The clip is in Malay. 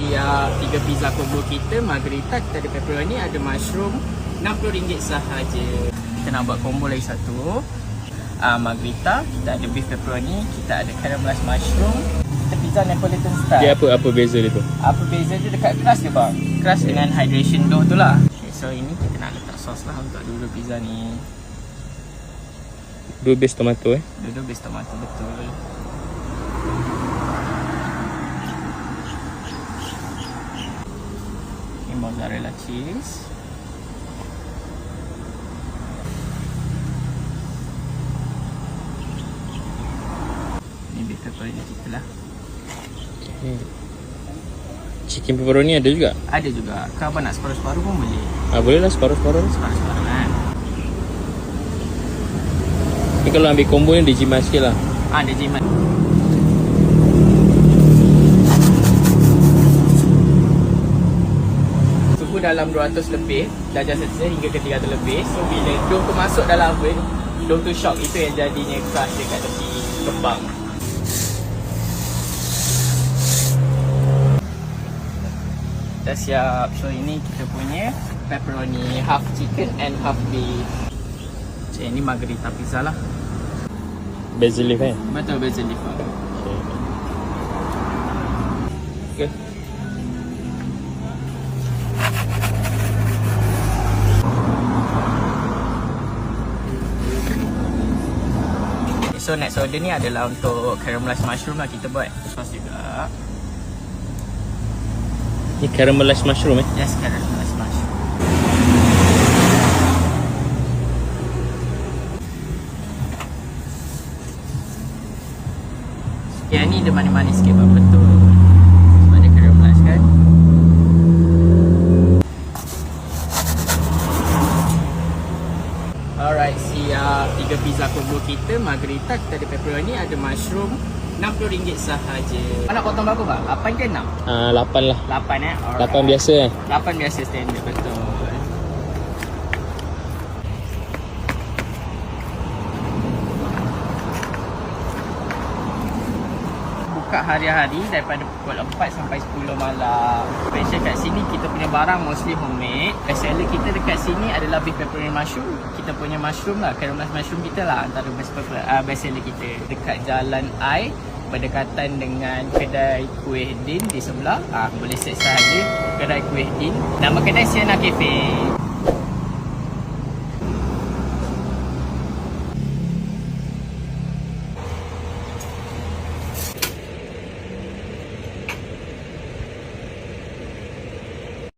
siap 3 pizza combo kita. Margherita, kita ada pepperoni, ada mushroom, RM60 sahaja. Kita nak buat combo lagi satu. Margherita, kita ada beef pepperoni, kita ada caramelized mushroom. Kita pizza Neapolitan style. Dia apa beza dia tu? Apa beza dia dekat keras dia bang? Keras dengan hydration dough tu lah. Okay, so ini kita nak letak sos lah untuk dua pizza ni. Dua base tomato Dua base tomato, betul. Ini mozzarella cheese. Ini beef pepperoni kita lah. Chicken pepperoni ada juga? Ada juga. Kau abang nak separuh-separuh pun boleh. Boleh lah separuh-separuh. Separuh-separuh kan. Ni kalau ambil combo ni dia jimat sikit lah. Dia jimat. Suhu dalam 200 lebih, darjah Celsius hingga ke 300 lebih. So bila dough tu masuk dalam oven, dough tu shock, itu yang jadinya crush dekat tepi kembang. Dah siap. So ini kita punya pepperoni, half chicken and half beef. So ini margherita pizza lah. Basil leaf Betul, basil leaf. Okay. So next order ni adalah untuk caramelized mushroom lah kita buat. Sos juga. Ni caramelized mushroom Yes, caramelized mushroom. Yang ni dia manis-manis sikit bang, betul. Sebab dia caramelized kan. Alright, siap 3 pizza combo kita. Margherita, kita ada pepperoni, ada mushroom, RM60 sahaja. Nak potong berapa bang? 8 ke 6? 8 lah. 8 Alright. 8 biasa 8 biasa standard, betul. Buka hari-hari daripada pukul 4 sampai 10 malam. Special kat sini kita punya barang mostly homemade. Best seller kita dekat sini adalah beef pepperoni mushroom. Kita punya mushroom lah, caramelized mushroom kita lah antara best seller kita. Dekat Jalan I, berdekatan dengan kedai kuih Din di sebelah. Boleh search sahaja kedai kuih Din. Nama kedai Sienna Cafe.